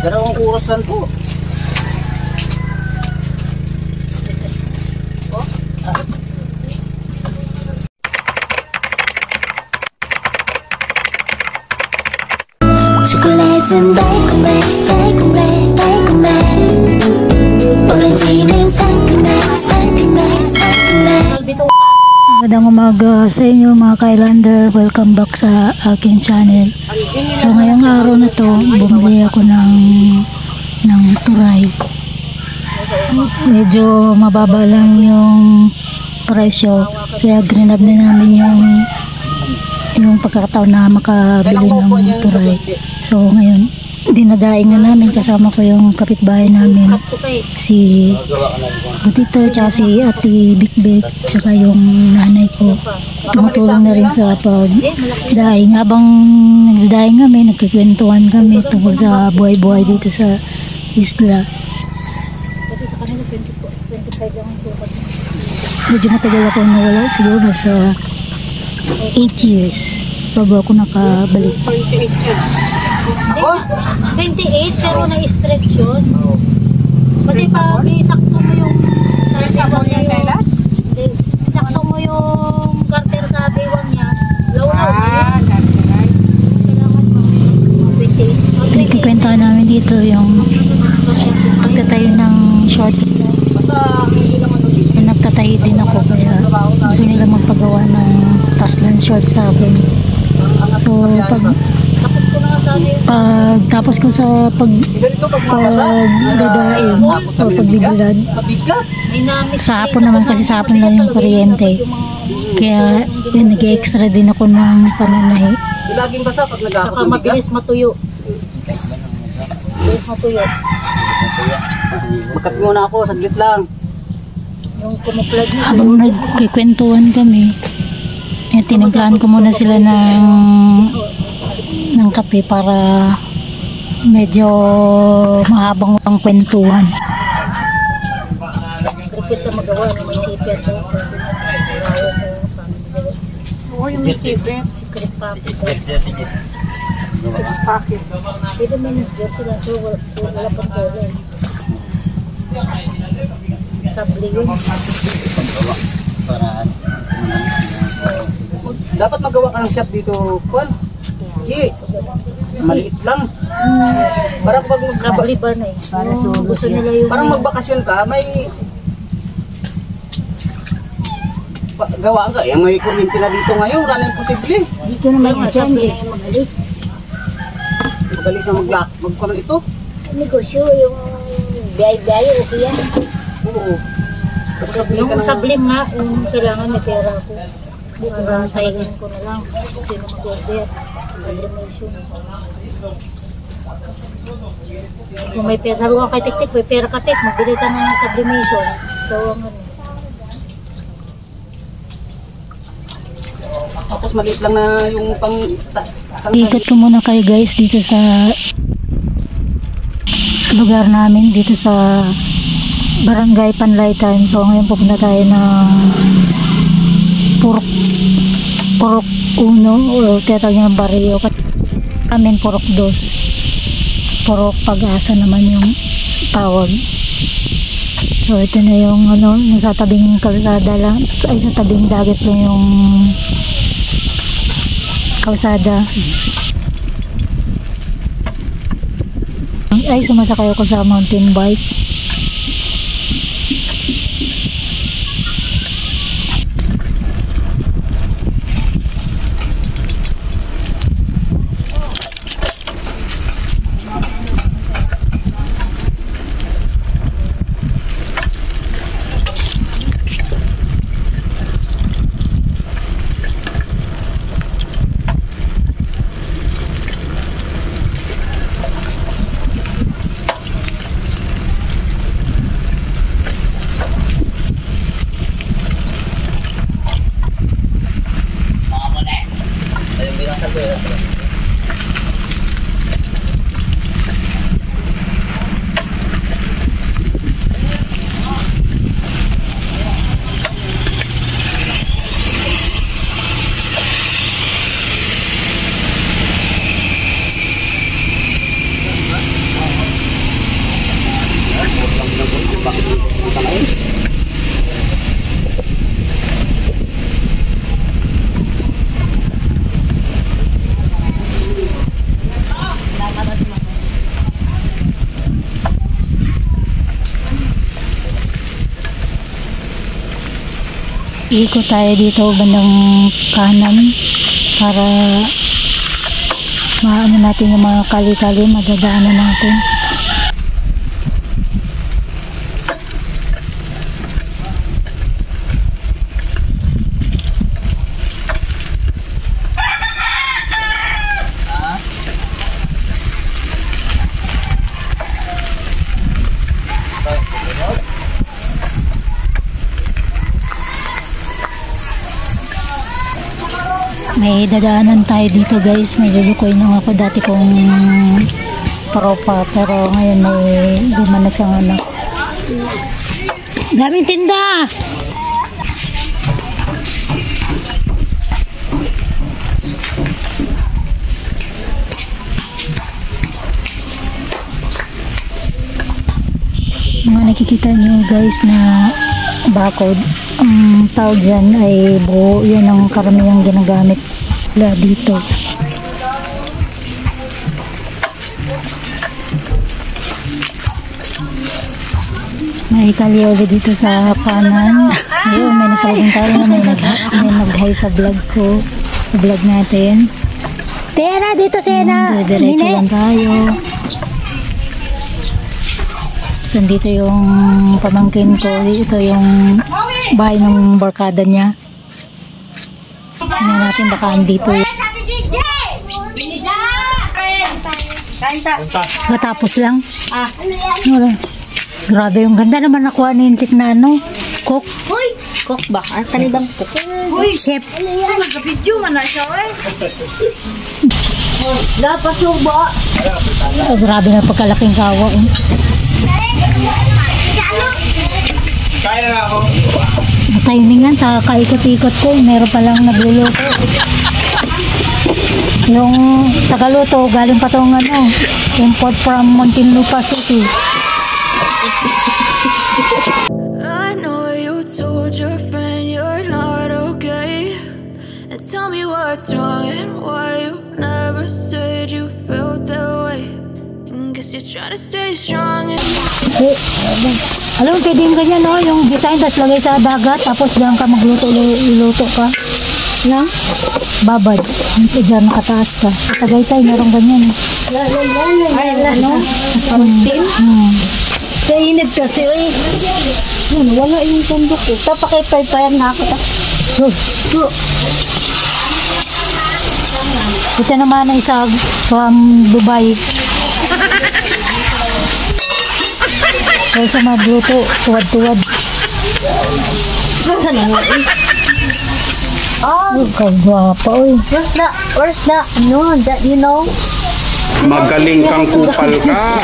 Dalawang oras lang po. 초콜릿은 달콤해 달콤해 오렌지는 상큼해 Magandang umaga sa inyo mga Kailander. Welcome back sa aking channel. So ngayong araw na to, bumili ako ng turay. Medyo mababa lang yung presyo, kaya grinab na namin yung pagkakataon na makabili ng turay. So ngayon, dinadaing na namin, kasama ko yung kapitbahay namin, si Butito, tsaka si Ate Bikbik, tsaka yung nanay ko. Tumutulong na rin sa pagdaing. Habang nagdadaing kami, nagkikwentuhan kami tungkol sa buhay-buhay dito sa isla. Kasi sa kanila 25 lang ang sukat. Medyo matagal ako nawala, siguro nasa 8 years bago ako nakabalik. 28 pero na-stretch yun. Kasi pag isakto mo yung isakto mo yung garter sa biwang niya, law-law na yun. Kailangan mo 28. Nagkikwentahan namin dito yung pagtatayo ng short. Nagtatayo din ako, kaya gusto nila magpagawa ng taslan short sa akin. So tapos ko sa pagdadaing o pagbibilad, sa hapon naman, kasi sa hapon lang yung kuryente, kaya yun, nag-extra din ako ng pananahi. Laging basa pag nag-aakot Saka mabilis matuyo. Magkape muna ako, saglit lang. Yung kumuplad niya. Habang nagkikwentuhan kami, tinimplahan ko muna sila ng kape para medyo mahabang ang kwentuhan. Request siya magawa ng may sipet. Oo, yung may sipet. Secret packet. Six packet. Pwede may nag-get sila. So wala pang dollar. Sabli yun. Dapat magawa ka ng shop dito, Juan. Maliit lang. Parang pag Sabli ba na eh. Gusto nila yung parang magbakasyon ka, may gawa ka. Yung may kuryente na dito ngayon, wala na imposible. dito naman yung sabli. Magalis na magkaroon ito. Negosyo yung biyay-biyay, okay yan. Oo. Yung sablim nga, yung kailangan may pera ko. Tayin ko na lang kung sino mag-order. Sublimation. Kung may pera, sabi ko kay Tik-Tik, may pera ka Tik, magbili ka ng sublimation. So, ano. Tapos maliit lang na yung pang... Ikot ko muna kayo guys dito sa lugar namin, dito sa Barangay Panlaytan. So ngayon pupunta tayo ng Purok 1 o tinatawag ng barrio. Amin Purok 2, Purok Pag-asa naman yung tawag. So ito na yung nasa tabing kalsada lang, ay sa tabing dagat lang yung kalsada. Ay, sumasakay ako sa mountain bike. Ikot tayo dito bandang kanan para maano natin yung mga kali-kali, madadaanan natin. May dadaanan tayo dito guys, may lulukoy nung ako dati kong tropa, pero ngayon may lima na siyang anak. Daming tinda! Mga nakikita nyo guys na bakod, ang tawag dyan ay buo. Yan ang karamihang ginagamit dito. May kalye ulit dito sa kanan. Ayun, may nasalaging tayo na may nag-hi sa vlog ko, sa vlog natin. Tera dito, Sena! Diretso lang tayo. So, dito yung pamangkin ko. Ito yung bahay ng barkada niya. Tingnan natin baka andito yun. Matapos lang. Wala. Grabe yung ganda naman nakuha ni Insik na ano. Cook. Kok ba? Ang kanibang kok. Chef. Nagka-video man na siya eh. Dapat yung ba? Oh, grabe na pagkalaking kawa. Kaya na ako. Timingan sa kaikot-ikot ko, meron palang nagluluto. Yung tagaluto, galing pa tong ano, import from Muntinlupa City. I know you told your friend you're not okay, and tell me what's wrong and why you never said you felt that way. And guess you're trying to stay strong and Alam mo, pwede yung ganyan, no? Yung design, tapos lagay sa dagat, tapos diyan ka magluto ka. Lang? Babad. Diyan nakataas ka. Sa Tagaytay, meron ganyan. Ay, ano? Parang steam? Sa inip kasi, eh. Yun, wala yung tundok ko. Ito, pakipay-payan na ako. Ito naman ay isa from Dubai. Kaya sa magluto, tuwad-tuwad. Oh, Kagwapa, oy. where's the, no, that, you know? Magaling kang kupal ka.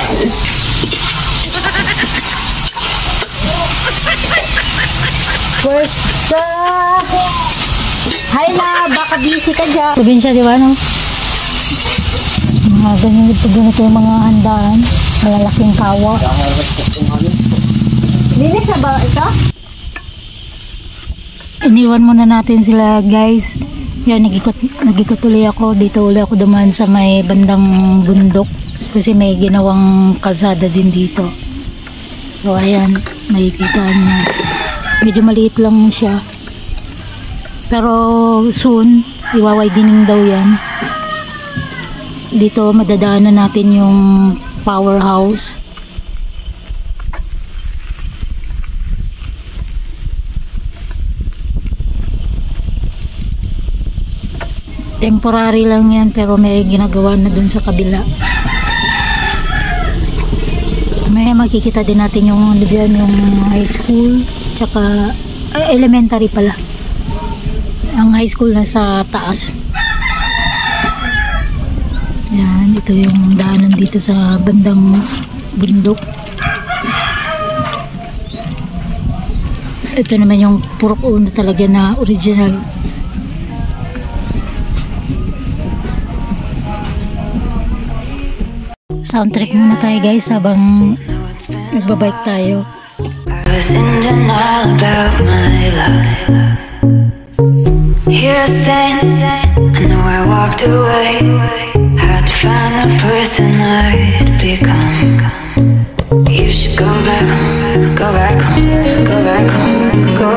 Where's the... Hi na, baka busy ka dyan. Probinsya, di ba, no? Mga ganito yung mga handaan. Malalaking kawa. Linis na ba ito? Iniwan muna natin sila, guys. Yan, nag-ikot ulit ako. Dito ulit ako dumaan sa may bandang bundok. Kasi may ginawang kalsada din dito. So, ayan. Makikita niya. Medyo maliit lang siya. Pero soon, iwa-widening daw yan. Dito, madadaanan natin yung powerhouse. Temporary lang yan, pero may ginagawa na dun sa kabila. May makikita din natin yung high school, tsaka elementary pala. Ang high school na sa taas. Yan, ito yung daanan dito sa bandang bundok. Ito naman yung purok uno talaga na original. Soundtrack muna tayo, guys, habang nagbabike tayo. I was in denial about my love. Here I stand, I know I walked away. Had to find the person I'd become. You should go back home, go back home, go back home, go.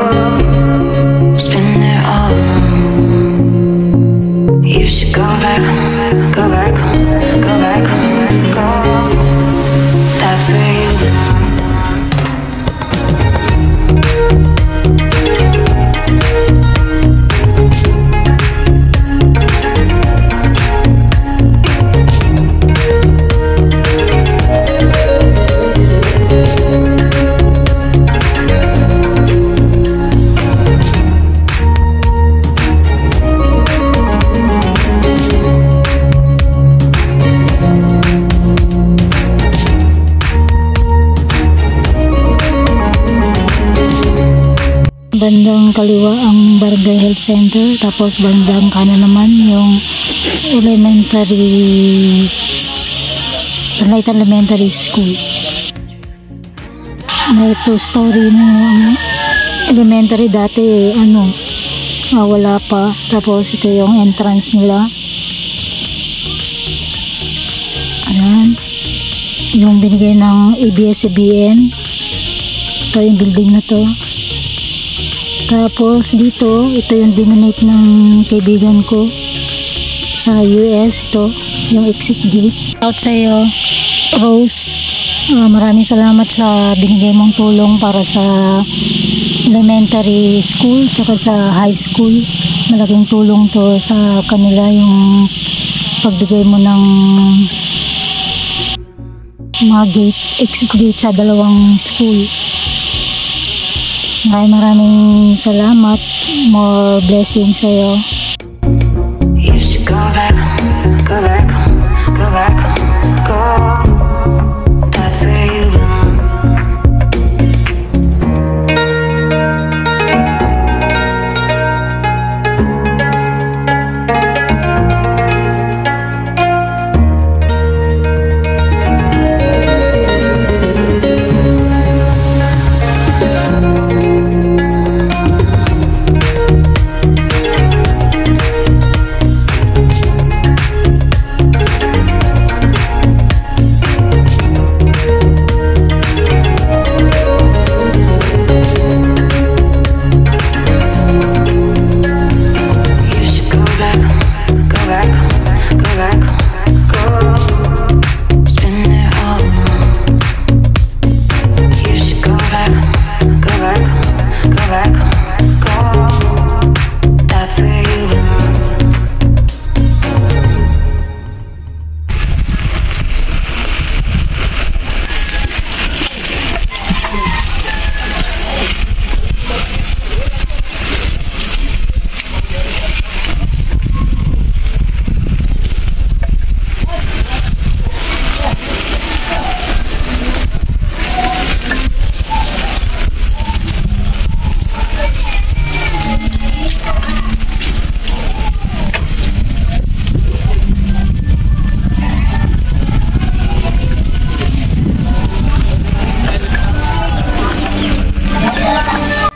Just bandang kaliwa ang Barangay Health Center, tapos bandang kanan naman yung elementary school. May two story na yung elementary dati, wala pa. Tapos ito yung entrance nila. Ayan. Yung binigay ng ABS-CBN. Ito yung building na to. Tapos dito, ito yung dinonate ng kaibigan ko sa US. Ito, yung exit gate. Out sa'yo, Rose. Maraming salamat sa binigay mong tulong para sa elementary school tsaka sa high school. Malaking tulong to sa kanila yung pagbigay mo ng mga gate, exit gate sa dalawang school. Maraming salamat. More blessings sa'yo. You should go back home, go back home, go back home, go. That's where you belong.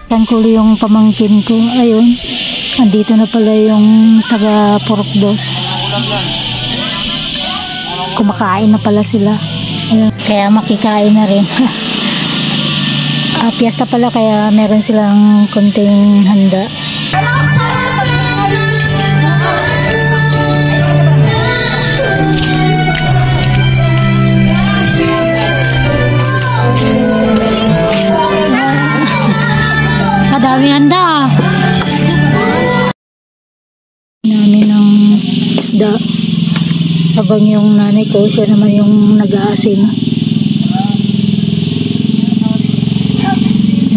Tangkuli yung pamangkin ko. Ayun, andito na pala yung taga Purokdos. Kumakain na pala sila. Ayun, kaya makikain na rin. Piyesta pala, kaya meron silang konting handa. Kadami handa. Namin ng isda. Habang yung nanay ko, siya naman yung nag-aasin.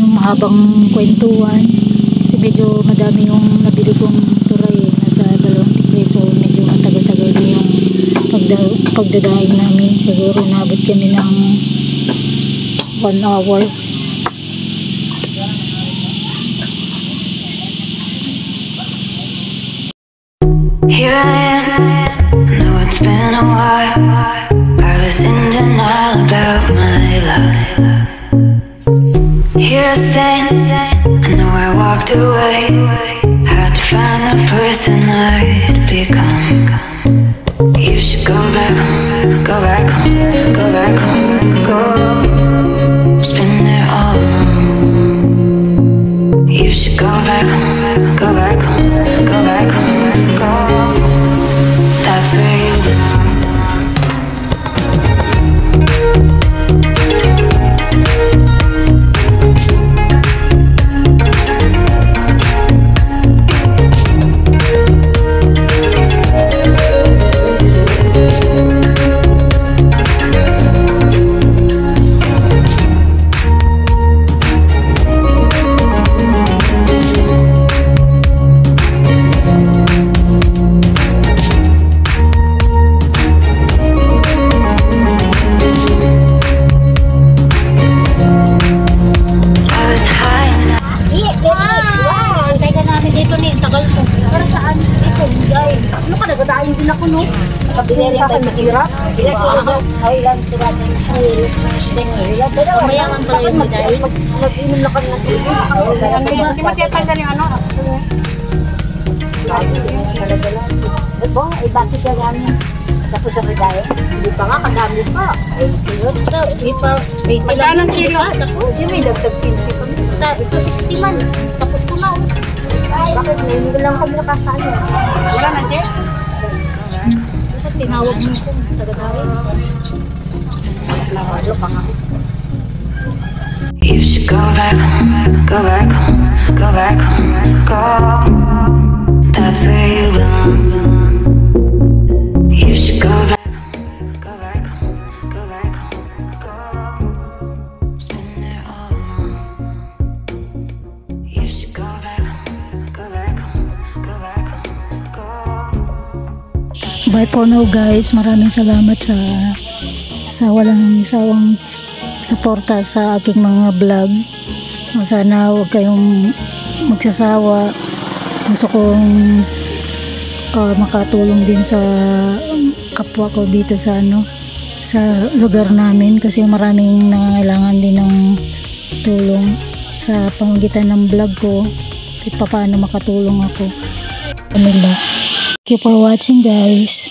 Yung mahabang kwentuhan. Kasi medyo madami yung nabili kong turay. Nasa 20 peso. Medyo matagal-tagal din yung pagdadaing namin. Siguro nabot kami ng 1 hour. Here I am, know it's been a while. I was in denial about my love. Here I stand, I know I walked away. Had to find the person I'd become. You should go back home, go back home, go back home, go. It's been there all along. You should go back home, go back home, go back home, go. That's where you belong. sa akin mahirap. Ilan sila mayaman pala yung dahil mag-inom na kami ng tubig. Hindi matiyatanggal yung ano. Ito, ay bakit siya namin. Tapos sa Ridaya, hindi pa nga, kadami pa. Ay, hindi pa, may Magkano kilo? Tapos yun, may dagdag 15 kami. Ito 60 man. Tapos ko na. Bakit hindi lang kami nakasano? Wala na, Jess? Bakit tinawag mo ko? Taga-tawag. Lalo pa nga. You should go back home, go back home, go back home, go. That's where you belong. You should go back home, go back home, go back home, go. Spend it all alone. You should go back home, go back home, go back home, go. Bye for now guys. Maraming salamat sa walang sawang suporta sa aking mga vlog. Sana huwag kayong magsasawa. Gusto kong makatulong din sa kapwa ko dito sa lugar namin kasi maraming nangangailangan din ng tulong sa pamamagitan ng vlog ko. Paano makatulong ako. Thank you for watching guys.